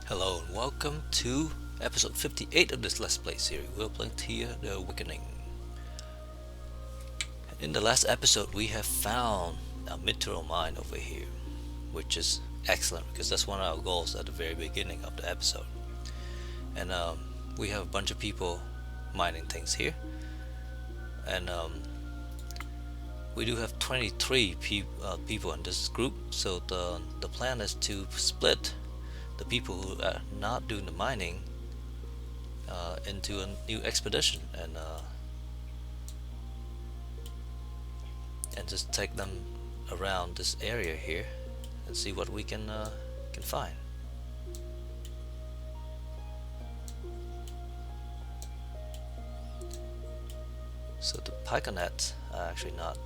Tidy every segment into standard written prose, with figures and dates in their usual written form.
Hello and welcome to episode 58 of this Let's Play series. We're playing Thea the Awakening. In the last episode we have found a mythical mine over here, which is excellent because that's one of our goals at the very beginning of the episode. And we have a bunch of people mining things here. And we do have 23 people in this group, so the plan is to split the people who are not doing the mining into a new expedition and just take them around this area here and see what we can find. So the Pyconets are actually not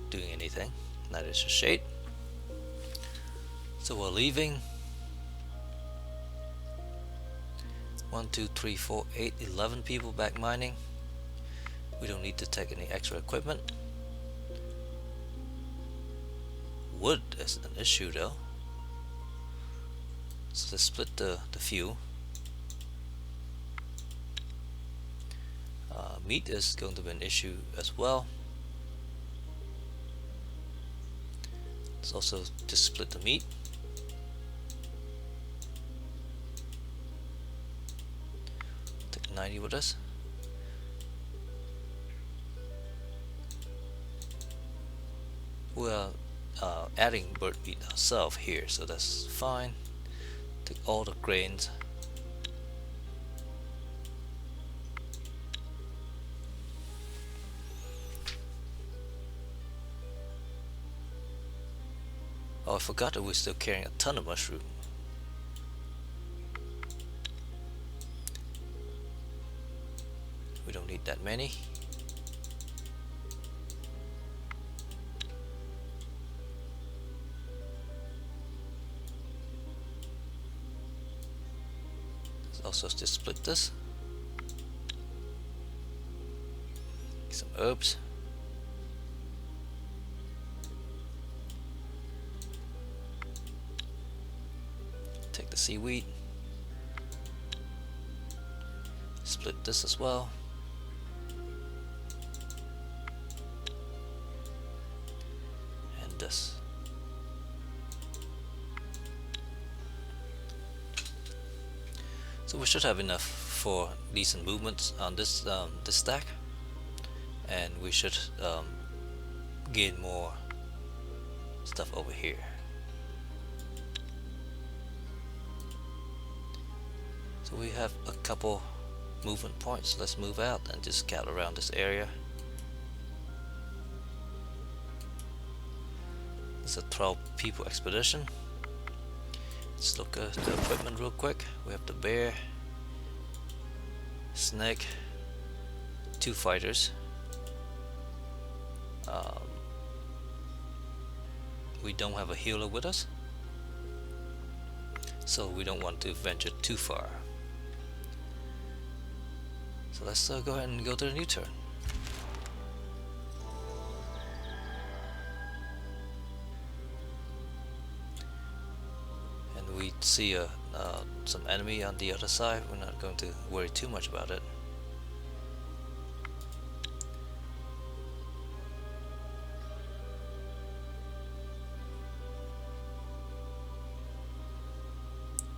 doing anything. That is a shade. So we're leaving 1, 2, 3, 4, 8, 11 people back mining. We don't need to take any extra equipment. Wood is an issue though. So let's split the fuel. Meat is going to be an issue as well. Let's also just split the meat. Take 90 with us. We're adding bird meat ourselves here, so that's fine. Take all the grains. Oh, I forgot that we're still carrying a ton of mushroom. We don't need that many. Let's also just split this. Some herbs. Take the seaweed. Split this as well. And this. So we should have enough for decent movements on this this stack, and we should gain more stuff over here. So we have a couple movement points. Let's move out and just scout around this area. It's a 12 people expedition. Let's look at the equipment real quick. We have the bear, snake, 2 fighters. We don't have a healer with us, so we don't want to venture too far. So let's go ahead and go to the new turn. And we see some enemy on the other side. We're not going to worry too much about it.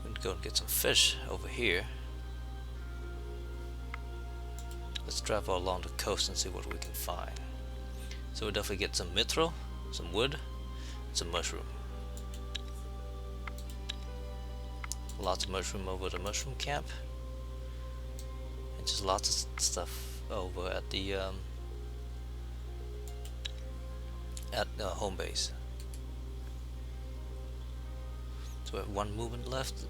We're going to get some fish over here. Let's travel along the coast and see what we can find. So we'll definitely get some mithril, some wood, some mushroom. Lots of mushroom over the mushroom camp, and just lots of stuff over at the home base. So we have 1 movement left.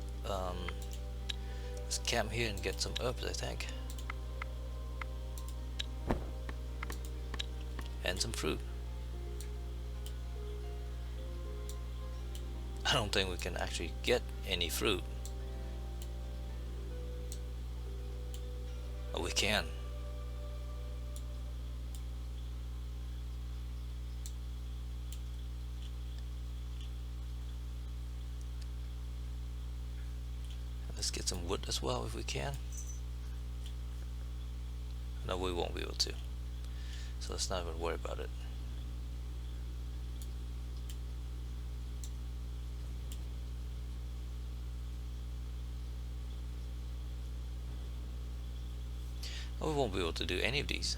Let's camp here and get some herbs, I think, and some fruit. I don't think we can actually get any fruit. Oh, we can. Let's get some wood as well if we can. No, we won't be able to. So let's not even worry about it. We won't be able to do any of these.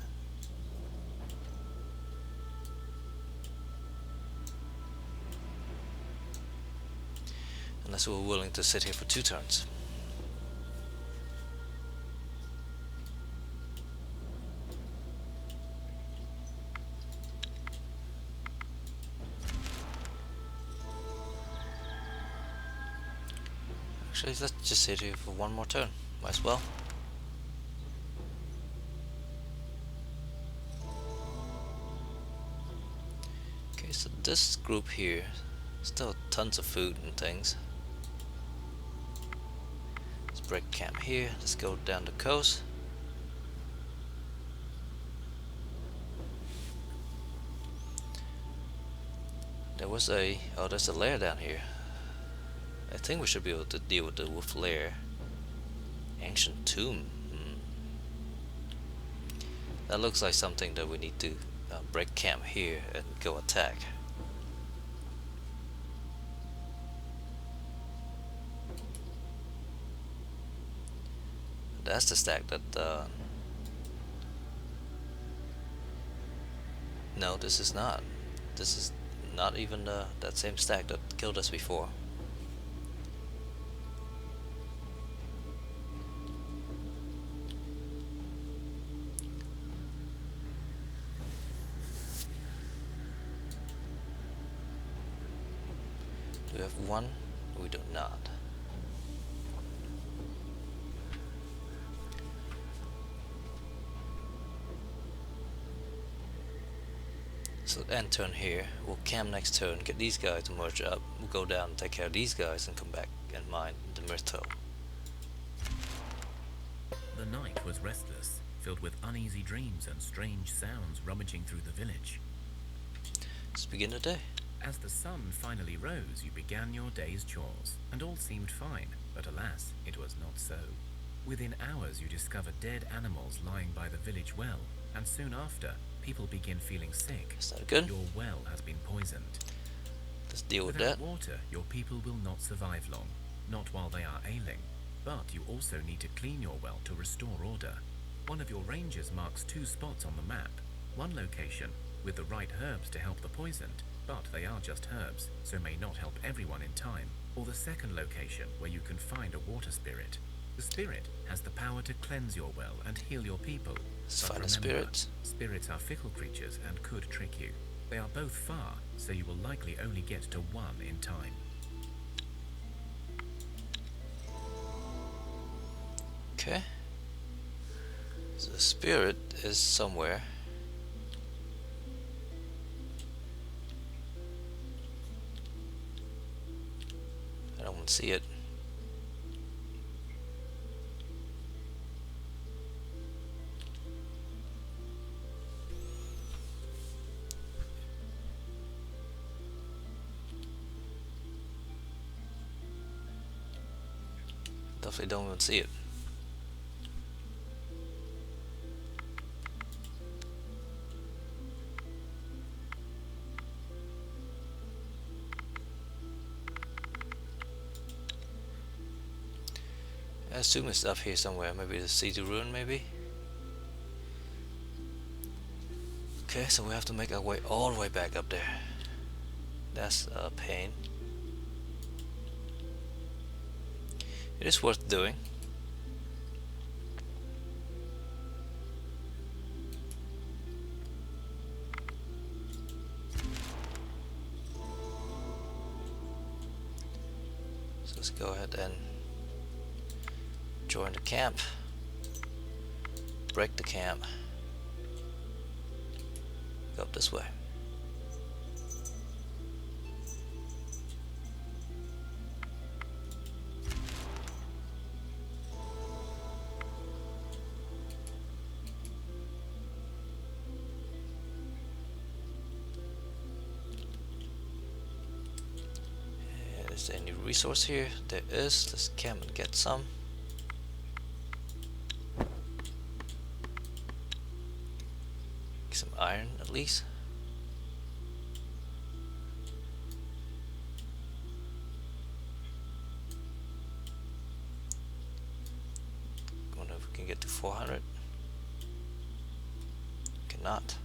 Unless we're willing to sit here for 2 turns. Actually, let's just sit here for 1 more turn. Might as well. Okay, so this group here, still tons of food and things. Let's break camp here. Let's go down the coast. There was a... oh, there's a lair down here. I think we should be able to deal with the wolf lair. Ancient tomb. That looks like something that we need to break camp here and go attack. That's the stack that... no, this is not. This is not even that same stack that killed us before. Do we have one? We do not. So end turn here. We'll camp next turn, get these guys to merge up. We'll go down and take care of these guys and come back and mine the myrtle. The night was restless, filled with uneasy dreams and strange sounds rummaging through the village. Let's begin the day. As the sun finally rose, you began your day's chores, and all seemed fine, but alas, it was not so. Within hours you discovered dead animals lying by the village well, and soon after, people begin feeling sick. Is that good? Your well has been poisoned. Let's deal with Without that. water, your people will not survive long, not while they are ailing. But you also need to clean your well to restore order. One of your rangers marks 2 spots on the map. One location, with the right herbs to help the poisoned, but they are just herbs, so may not help everyone in time. Or the second location, where you can find a water spirit. The spirit has the power to cleanse your well and heal your people. Let's But find a remember, spirit. spirits are fickle creatures and could trick you. They are both far, so you will likely only get to one in time. Okay. So the spirit is somewhere. I don't see it. Definitely don't even see it. I assume it's up here somewhere. Maybe the Sea to Ruin, maybe? Okay, so we have to make our way all the way back up there. That's a pain. It is worth doing. So let's go ahead and join the camp, break the camp, go up this way. Is there any resource here? There is. Let's camp and get some. Get some iron at least. Wonder if we can get to 400. Cannot.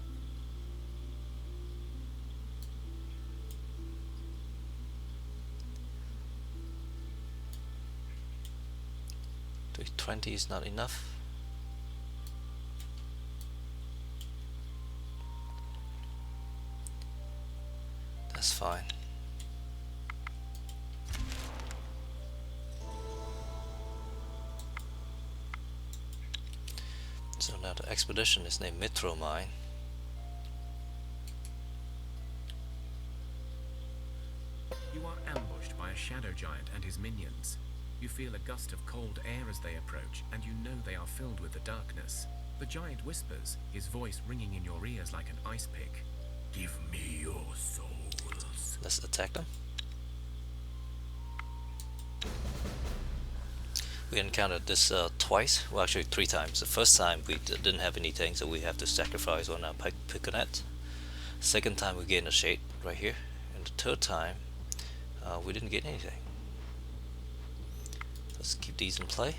To 20 is not enough. That's fine. So now the expedition is named Mine. You are ambushed by a shadow giant and his minions. You feel a gust of cold air as they approach, and you know they are filled with the darkness. The giant whispers, his voice ringing in your ears like an ice pick. Give me your souls. Let's attack them. We encountered this twice, well actually 3 times. The first time we didn't have anything, so we have to sacrifice on our piconet. Second time we gained a shade right here, and the third time we didn't get anything. Let's keep these in play.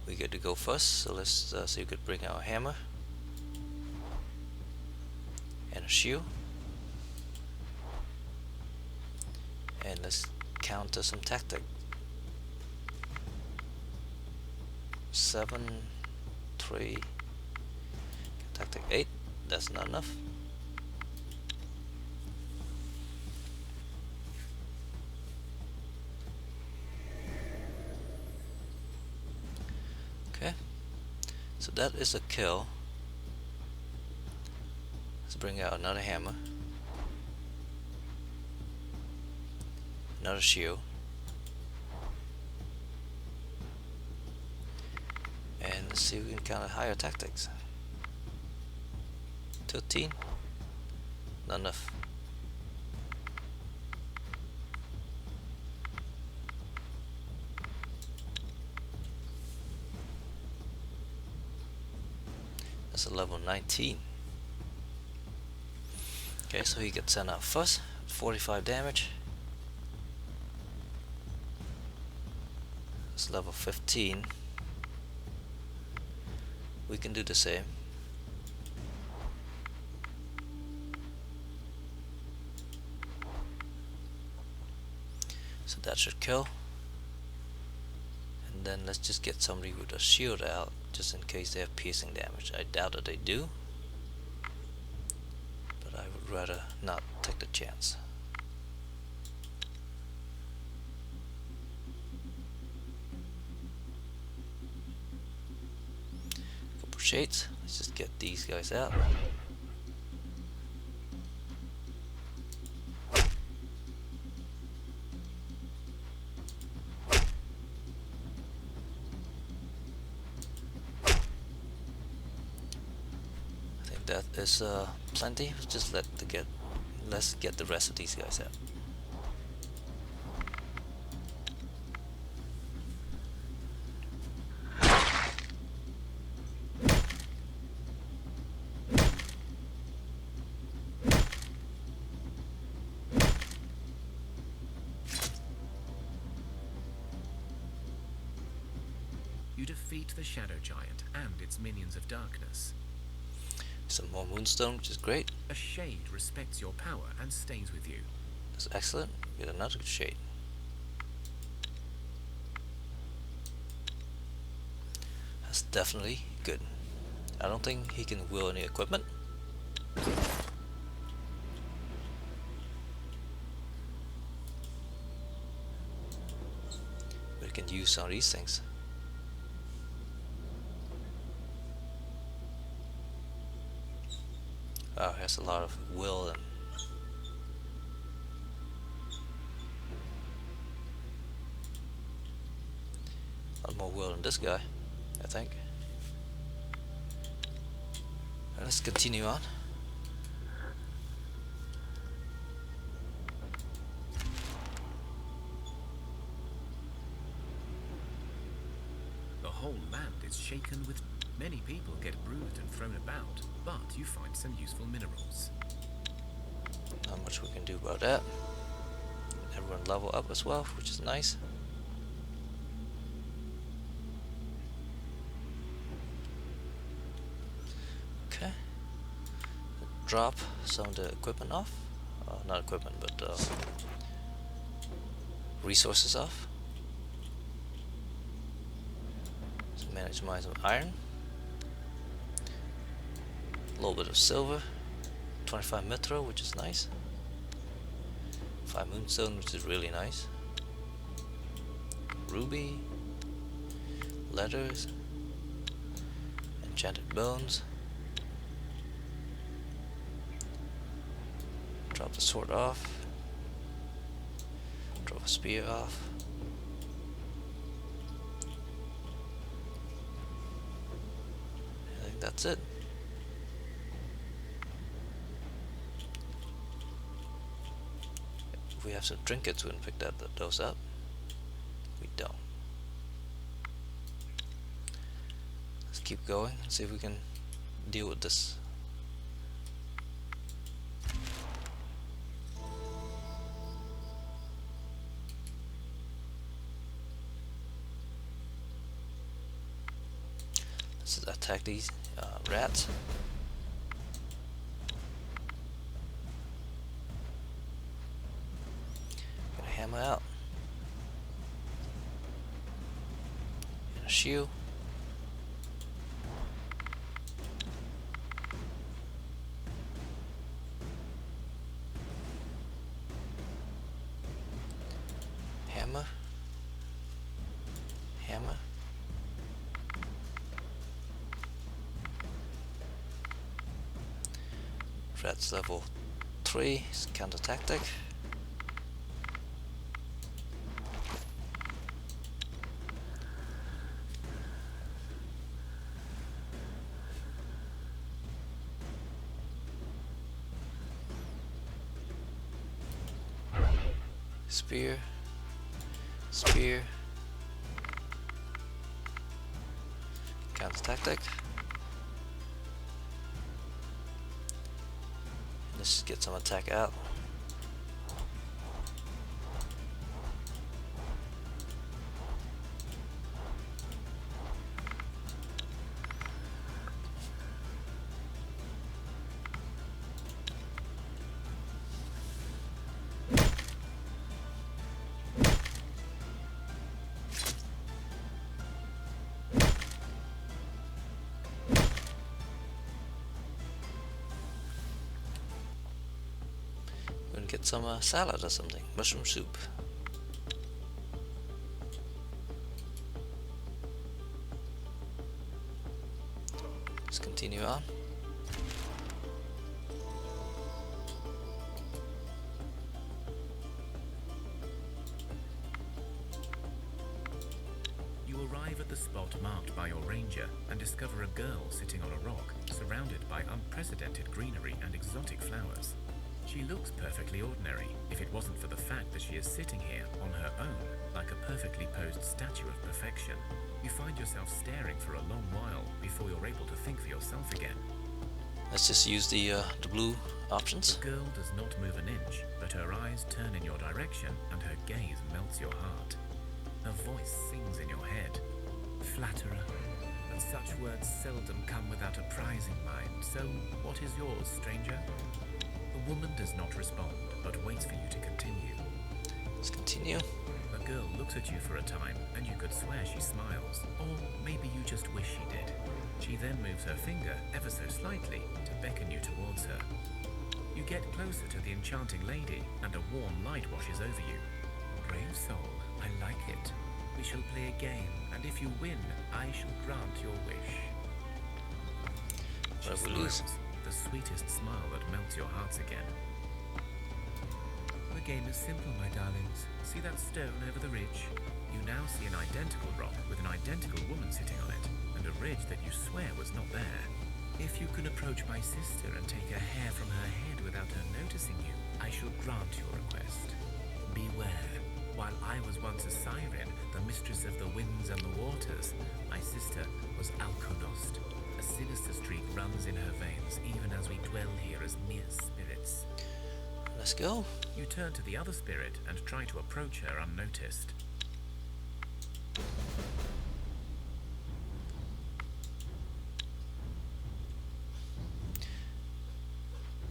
We get to go first, so let's so you could bring our hammer and a shield, and let's counter some tactic. 7, 3, tactic 8. That's not enough. Okay, so that is a kill. Let's bring out another hammer, another shield, and let's see if we can counter higher tactics. 13, not enough. That's a level 19. Okay, so he gets sent out first, 45 damage. It's level 15. We can do the same. So that should kill. And then let's just get somebody with a shield out, just in case they have piercing damage. I doubt that they do, but I would rather not take the chance. Couple shades. Let's just get these guys out. That is plenty. Just let's get the rest of these guys out. You defeat the shadow giant and its minions of darkness. Some more moonstone, which is great. A shade respects your power and stays with you. That's excellent. Get another shade. That's definitely good. I don't think he can wield any equipment. But he can use some of these things. Oh, he has a lot of will and a lot more will than this guy, I think. Let's continue on. whole land is shaken with... Many people get bruised and thrown about, but you find some useful minerals. Not much we can do about that. Everyone level up as well, which is nice. Okay. Drop some of the equipment off. Not equipment, but resources off. So manage to mine some iron. A little bit of silver. 25 mithril, which is nice. 5 moonstone, which is really nice. Ruby. Letters. Enchanted bones. Drop the sword off. Drop a spear off. I think that's it. If we have some trinkets, we can pick those up. We don't. Let's keep going and see if we can deal with this. Let's attack these rats. Gonna hammer out. And a shield. Hammer. Hammer. Rat's level 3, it's counter tactic. Spear. Spear. Counter tactic. Let's get some attack out. Get some salad or something, mushroom soup. Let's continue on. You arrive at the spot marked by your ranger and discover a girl sitting on a rock, surrounded by unprecedented greenery and exotic flowers. She looks perfectly ordinary, if it wasn't for the fact that she is sitting here on her own, like a perfectly posed statue of perfection. You find yourself staring for a long while before you're able to think for yourself again. Let's just use the blue options. The girl does not move an inch, but her eyes turn in your direction and her gaze melts your heart. Her voice sings in your head. Flatterer, but such words seldom come without a prize in mind, so what is yours, stranger? The woman does not respond, but waits for you to continue. Let's continue. The girl looks at you for a time, and you could swear she smiles. Or maybe you just wish she did. She then moves her finger ever so slightly to beckon you towards her. You get closer to the enchanting lady, and a warm light washes over you. Brave soul, I like it. We shall play a game, and if you win, I shall grant your wish. She smiles, the sweetest smile that melts your hearts again. The game is simple, my darlings. See that stone over the ridge? You now see an identical rock with an identical woman sitting on it, and a ridge that you swear was not there. If you can approach my sister and take a hair from her head without her noticing you, I shall grant your request. Beware. While I was once a siren, the mistress of the winds and the waters. My sister was Alkonost. A sinister streak runs in her veins, even as we dwell here as mere spirits. Let's go. You turn to the other spirit and try to approach her unnoticed.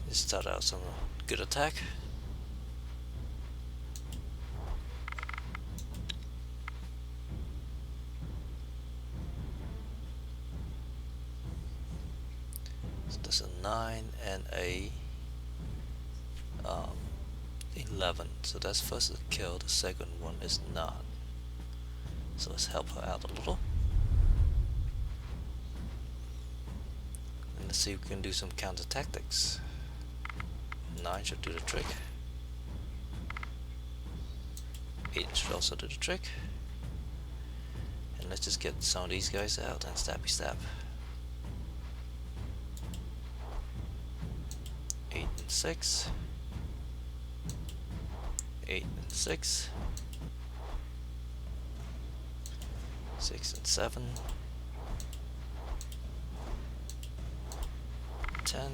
Let's start out some good attack. So there's a 9 and a 11. So that's first a kill, the second one is not. So let's help her out a little. And let's see if we can do some counter tactics. 9 should do the trick. 8 should also do the trick. And let's just get some of these guys out and stabby stab. 8 and 6. 8 and 6. 6 and 7. 10.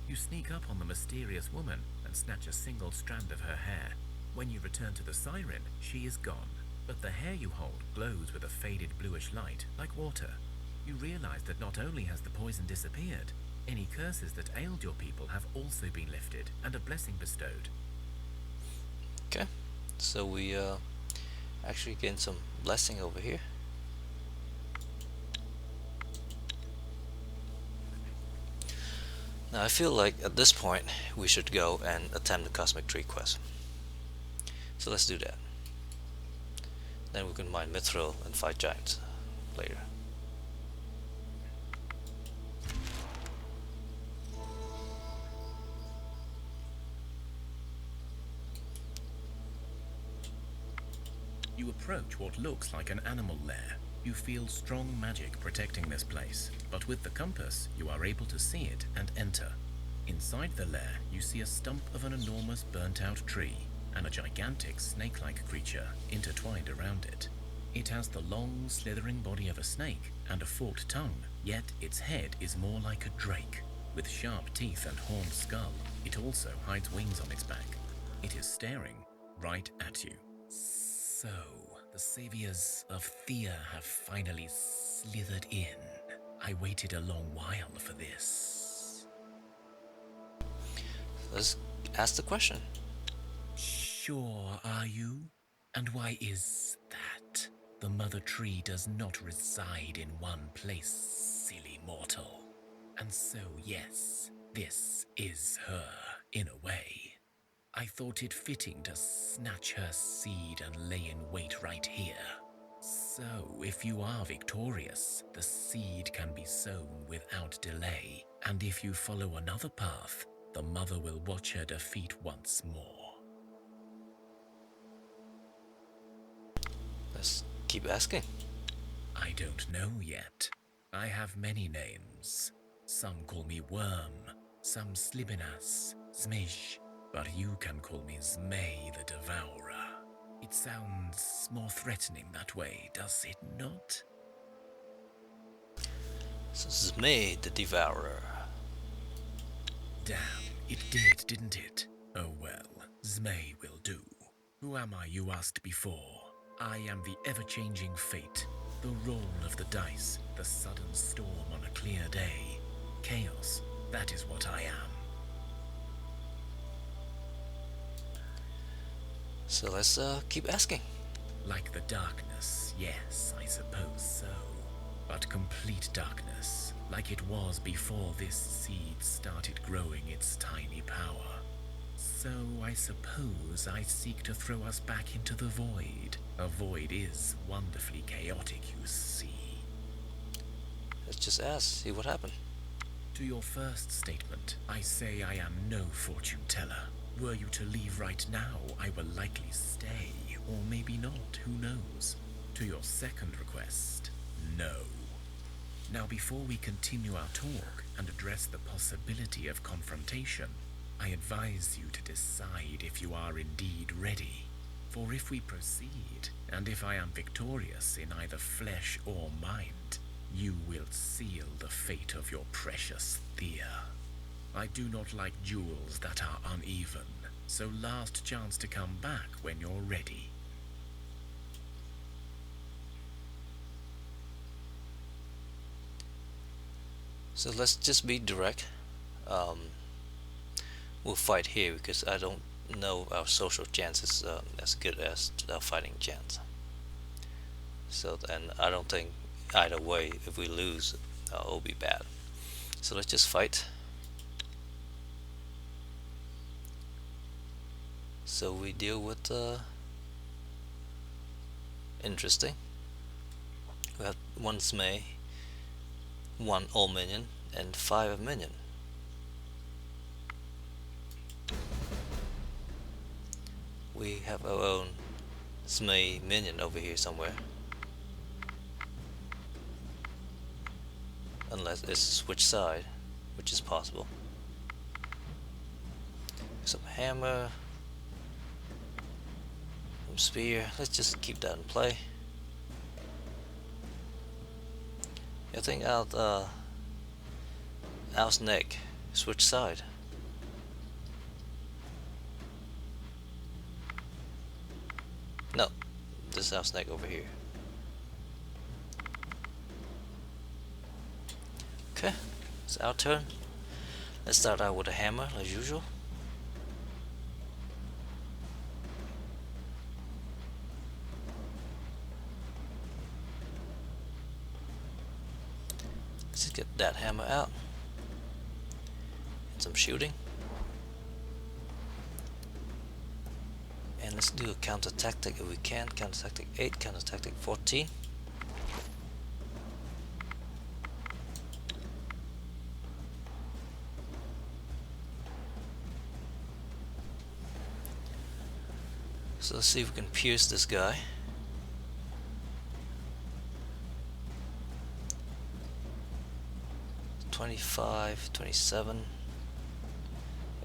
You sneak up on the mysterious woman and snatch a single strand of her hair. When you return to the siren, she is gone, but the hair you hold glows with a faded bluish light, like water. You realize that not only has the poison disappeared, any curses that ailed your people have also been lifted, and a blessing bestowed. Okay, so we actually gained some blessing over here. Now I feel like at this point we should go and attempt the Cosmic Tree quest. So let's do that. Then we can mine Mithril and fight giants later. You approach what looks like an animal lair. You feel strong magic protecting this place, but with the compass, you are able to see it and enter. Inside the lair, you see a stump of an enormous burnt-out tree, and a gigantic snake-like creature intertwined around it. It has the long, slithering body of a snake and a forked tongue, yet its head is more like a drake. With sharp teeth and horned skull, it also hides wings on its back. It is staring right at you. So, the saviors of Thea have finally slithered in. I waited a long while for this. Let's ask the question. Sure are you? And why is that? The mother tree does not reside in one place, silly mortal. And so, yes, this is her, in a way. I thought it fitting to snatch her seed and lay in wait right here. So, if you are victorious, the seed can be sown without delay, and if you follow another path, the mother will watch her defeat once more. Let's keep asking. I don't know yet. I have many names. Some call me Worm, some Slibinas, Zmey, but you can call me Zmey the Devourer. It sounds more threatening that way, does it not? So Zmey the Devourer. Damn, it did, didn't it? Oh well, Zmey will do. Who am I, you asked before? I am the ever-changing fate, the roll of the dice, the sudden storm on a clear day. Chaos, that is what I am. So let's keep asking. Like the darkness, yes, I suppose so. But complete darkness, like it was before this seed started growing its tiny power. So I suppose I seek to throw us back into the void. A void is wonderfully chaotic, you see. Let's just ask, see what happened. To your first statement, I say I am no fortune teller. Were you to leave right now, I will likely stay, or maybe not, who knows? To your second request, no. Now before we continue our talk and address the possibility of confrontation, I advise you to decide if you are indeed ready. For if we proceed, and if I am victorious in either flesh or mind, you will seal the fate of your precious Thea. I do not like duels that are uneven, so last chance to come back when you're ready. So let's just be direct. We'll fight here because I don't know our social chances as good as our fighting chance. So, and I don't think either way, if we lose, it'll be bad. So let's just fight. So we deal with interesting. We have 1 Zmey, 1 all minion, and 5 minion. We have our own Zmey minion over here somewhere. Unless it's switch side, which is possible. Some hammer, some spear. Let's just keep that in play. I think our neck switch side. No, this is our snake over here. Okay, it's our turn. Let's start out with a hammer as usual. Let's just get that hammer out. And some shooting. And let's do a counter tactic if we can. Counter tactic 8, counter tactic 14. So let's see if we can pierce this guy. $25, $27.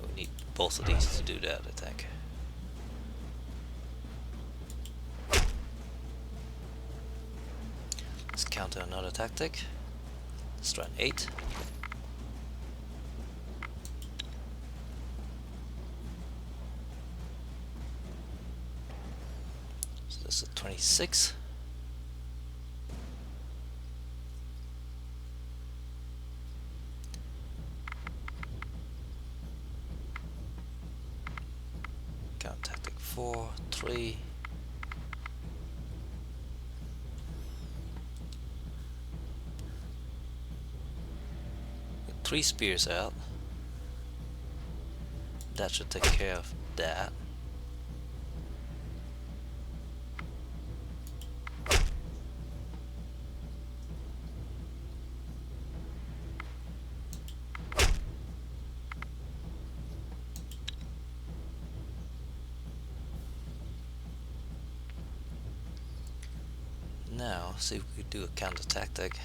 We need both of these to do that, I think. Let's counter another tactic. Let's try an 8. So this is a 26. Counter tactic 4, 3. Get 3 spears out. That should take care of that. Now, see if we could do a counter tactic.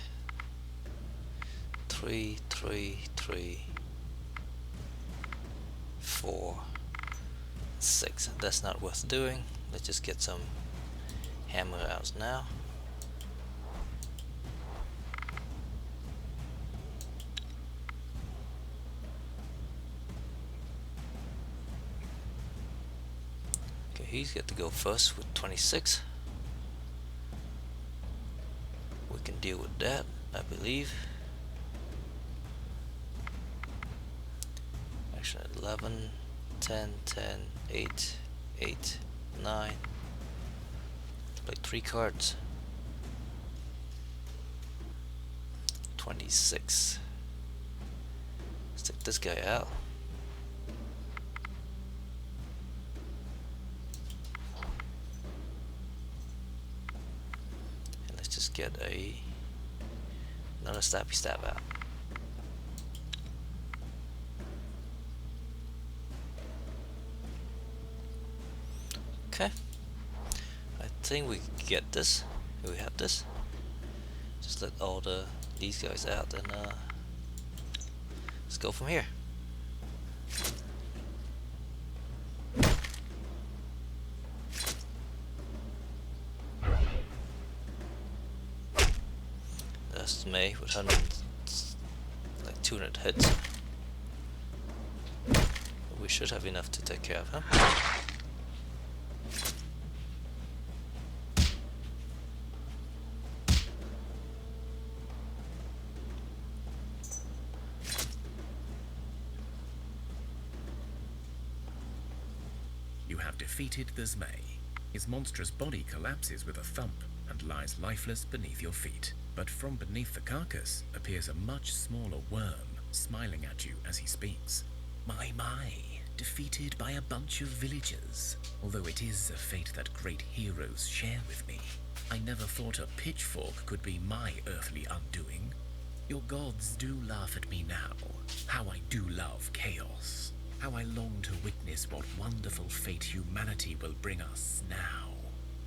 3, 3, 3, 4, 6. That's not worth doing. Let's just get some hammer out now. Okay, he's got to go first with 26. We can deal with that, I believe. Actually, 11, 10, 10, 8, 8, 9. Play 3 cards. 26. Let's take this guy out. And let's just get another stabby stab out. Okay, I think we get this. We have this. Just let all these guys out, and let's go from here. That's Zmey with 200 hits. We should have enough to take care of him. You have defeated the Zmey. His monstrous body collapses with a thump and lies lifeless beneath your feet. But from beneath the carcass appears a much smaller worm, smiling at you as he speaks. My, defeated by a bunch of villagers. Although it is a fate that great heroes share with me, I never thought a pitchfork could be my earthly undoing. Your gods do laugh at me now. How I do love chaos. How I long to witness what wonderful fate humanity will bring us now.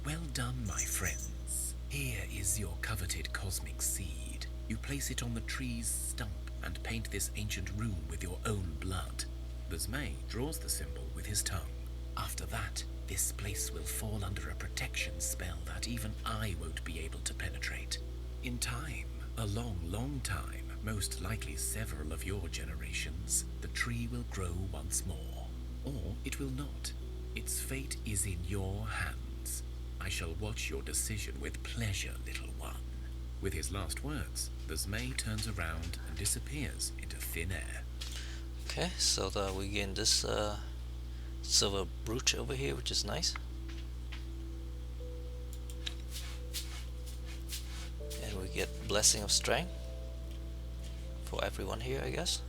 Well done, my friends. Here is your coveted cosmic seed. You place it on the tree's stump and paint this ancient rune with your own blood. The Zmey draws the symbol with his tongue. After that, this place will fall under a protection spell that even I won't be able to penetrate. In time, a long, long time, most likely several of your generations, the tree will grow once more. Or it will not. Its fate is in your hands. I shall watch your decision with pleasure, little one. With his last words, the Zmey turns around and disappears into thin air. Okay, so we gain this silver brooch over here, which is nice. And we get Blessing of Strength for everyone here, I guess.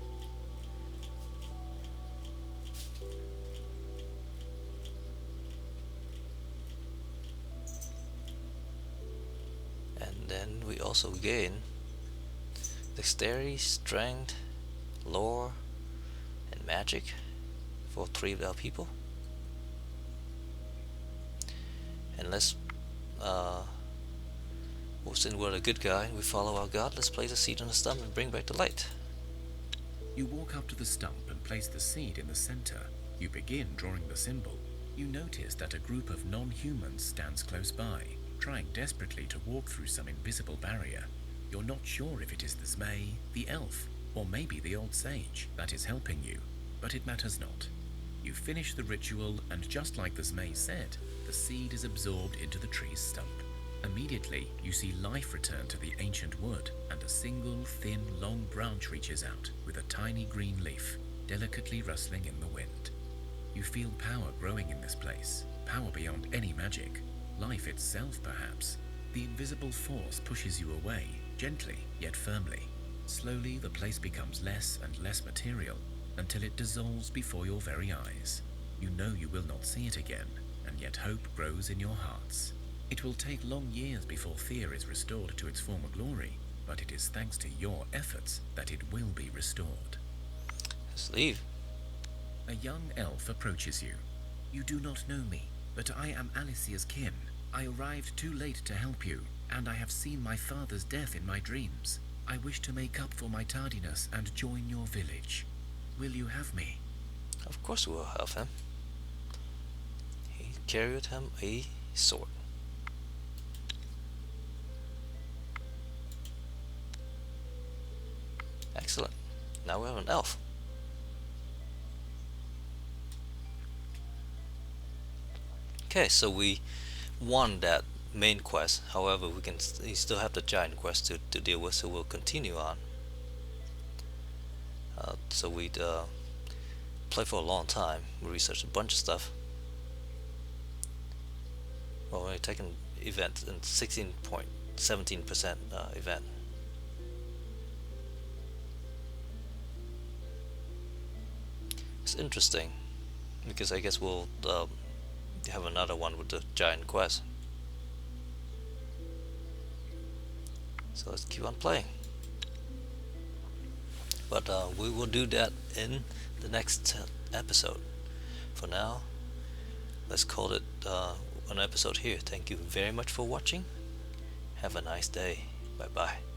And then we also gain Dexterity, Strength, Lore, and Magic for 3 of our people. And let's since we're a good guy and we follow our god, let's place a seed on the stump and bring back the light. You walk up to the stump and place the seed in the center. You begin drawing the symbol. You notice that a group of non-humans stands close by, trying desperately to walk through some invisible barrier. You're not sure if it is the Zmey, the elf, or maybe the old sage that is helping you, but it matters not. You finish the ritual, and just like the Zmey said, the seed is absorbed into the tree's stump. Immediately, you see life return to the ancient wood, and a single, thin, long branch reaches out with a tiny green leaf, delicately rustling in the wind. You feel power growing in this place, power beyond any magic, life itself perhaps. The invisible force pushes you away, gently yet firmly. Slowly, the place becomes less and less material, until it dissolves before your very eyes. You know you will not see it again, and yet hope grows in your hearts. It will take long years before Thea is restored to its former glory, but it is thanks to your efforts that it will be restored. Let's leave. A young elf approaches you. You do not know me, but I am Alicia's kin. I arrived too late to help you, and I have seen my father's death in my dreams. I wish to make up for my tardiness and join your village. Will you have me? Of course we will have him. He carried him a sword. Excellent. Now we have an elf. Okay, so we won that main quest. However, we still have the giant quest to deal with, so we'll continue on. So we'd play for a long time. We researched a bunch of stuff. Well, we're taking event in 16.17% event. It's interesting because I guess we'll have another one with the giant quest. So let's keep on playing. But we will do that in the next episode. For now, let's call it an episode here. Thank you very much for watching. Have a nice day. Bye bye.